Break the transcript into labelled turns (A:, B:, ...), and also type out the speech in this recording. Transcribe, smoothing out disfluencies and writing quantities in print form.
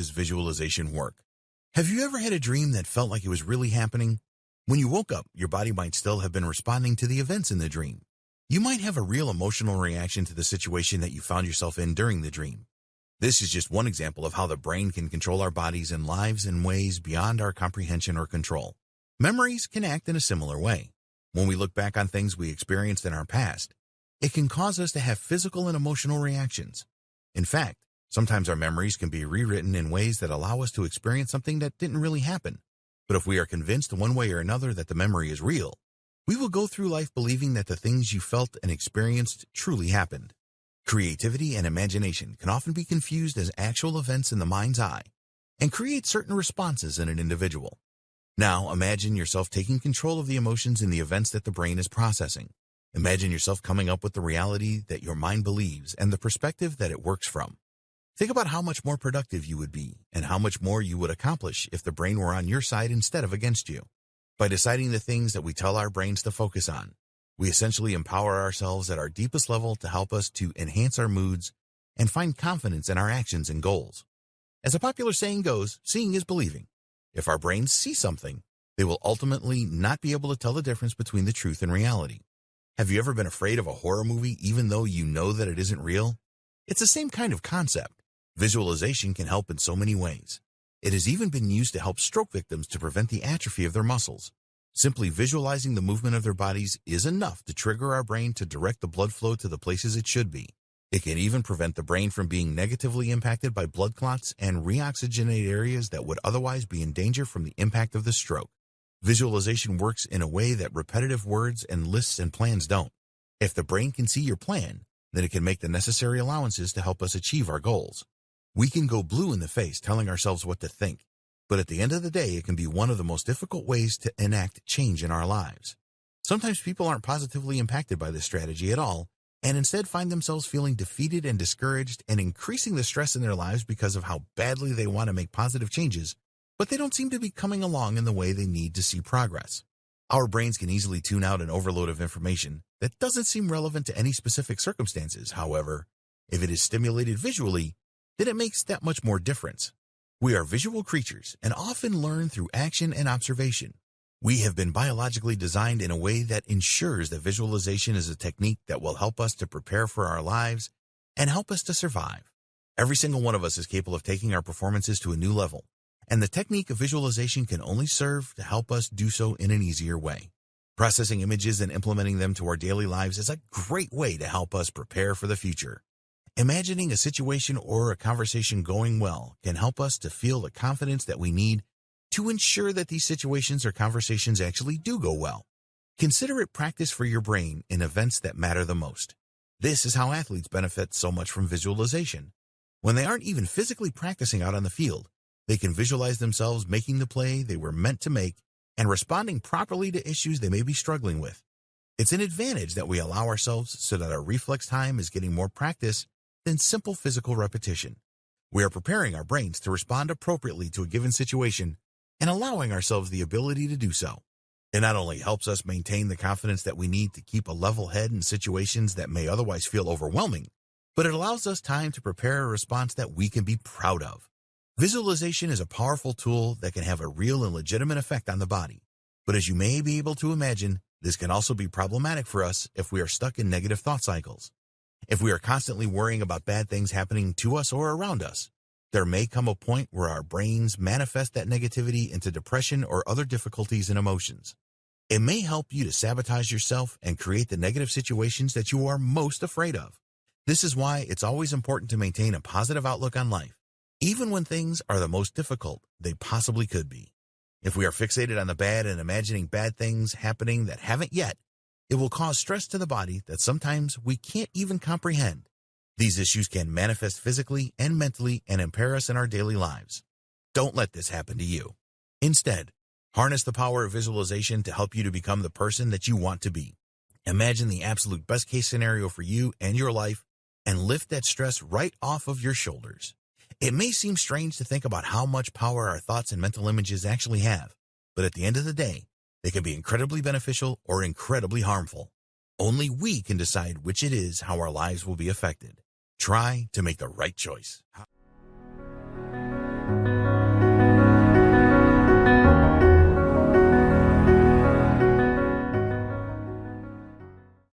A: does visualization work? Have you ever had a dream that felt like it was really happening? When you woke up, your body might still have been responding to the events in the dream. You might have a real emotional reaction to the situation that you found yourself in during the dream. This is just one example of how the brain can control our bodies and lives in ways beyond our comprehension or control. Memories can act in a similar way. When we look back on things we experienced in our past, it can cause us to have physical and emotional reactions. In fact, sometimes our memories can be rewritten in ways that allow us to experience something that didn't really happen. But if we are convinced one way or another that the memory is real, we will go through life believing that the things you felt and experienced truly happened. Creativity and imagination can often be confused as actual events in the mind's eye and create certain responses in an individual. Now, imagine yourself taking control of the emotions in the events that the brain is processing. Imagine yourself coming up with the reality that your mind believes and the perspective that it works from. Think about how much more productive you would be and how much more you would accomplish if the brain were on your side instead of against you. By deciding the things that we tell our brains to focus on, we essentially empower ourselves at our deepest level to help us to enhance our moods and find confidence in our actions and goals. As a popular saying goes, seeing is believing. If our brains see something, they will ultimately not be able to tell the difference between the truth and reality. Have you ever been afraid of a horror movie even though you know that it isn't real? It's the same kind of concept. Visualization can help in so many ways. It has even been used to help stroke victims to prevent the atrophy of their muscles. Simply visualizing the movement of their bodies is enough to trigger our brain to direct the blood flow to the places it should be. It can even prevent the brain from being negatively impacted by blood clots and reoxygenate areas that would otherwise be in danger from the impact of the stroke. Visualization works in a way that repetitive words and lists and plans don't. If the brain can see your plan, then it can make the necessary allowances to help us achieve our goals. We can go blue in the face telling ourselves what to think, but at the end of the day, it can be one of the most difficult ways to enact change in our lives. Sometimes people aren't positively impacted by this strategy at all, and instead find themselves feeling defeated and discouraged and increasing the stress in their lives because of how badly they want to make positive changes, but they don't seem to be coming along in the way they need to see progress. Our brains can easily tune out an overload of information that doesn't seem relevant to any specific circumstances. However, if it is stimulated visually, then it makes that much more difference. We are visual creatures and often learn through action and observation. We have been biologically designed in a way that ensures that visualization is a technique that will help us to prepare for our lives and help us to survive. Every single one of us is capable of taking our performances to a new level, and the technique of visualization can only serve to help us do so in an easier way. Processing images and implementing them to our daily lives is a great way to help us prepare for the future. Imagining a situation or a conversation going well can help us to feel the confidence that we need to ensure that these situations or conversations actually do go well. Consider it practice for your brain in events that matter the most. This is how athletes benefit so much from visualization. When they aren't even physically practicing out on the field, they can visualize themselves making the play they were meant to make and responding properly to issues they may be struggling with. It's an advantage that we allow ourselves so that our reflex time is getting more practice than simple physical repetition. We are preparing our brains to respond appropriately to a given situation and allowing ourselves the ability to do so. It not only helps us maintain the confidence that we need to keep a level head in situations that may otherwise feel overwhelming, but it allows us time to prepare a response that we can be proud of. Visualization is a powerful tool that can have a real and legitimate effect on the body. But as you may be able to imagine, this can also be problematic for us if we are stuck in negative thought cycles. If we are constantly worrying about bad things happening to us or around us, there may come a point where our brains manifest that negativity into depression or other difficulties and emotions. It may help you to sabotage yourself and create the negative situations that you are most afraid of. This is why it's always important to maintain a positive outlook on life, even when things are the most difficult they possibly could be. If we are fixated on the bad and imagining bad things happening that haven't yet, it will cause stress to the body that sometimes we can't even comprehend. These issues can manifest physically and mentally and impair us in our daily lives. Don't let this happen to you. Instead, harness the power of visualization to help you to become the person that you want to be. Imagine the absolute best-case scenario for you and your life and lift that stress right off of your shoulders. It may seem strange to think about how much power our thoughts and mental images actually have, but at the end of the day, they can be incredibly beneficial or incredibly harmful. Only we can decide which it is how our lives will be affected. Try to make the right choice.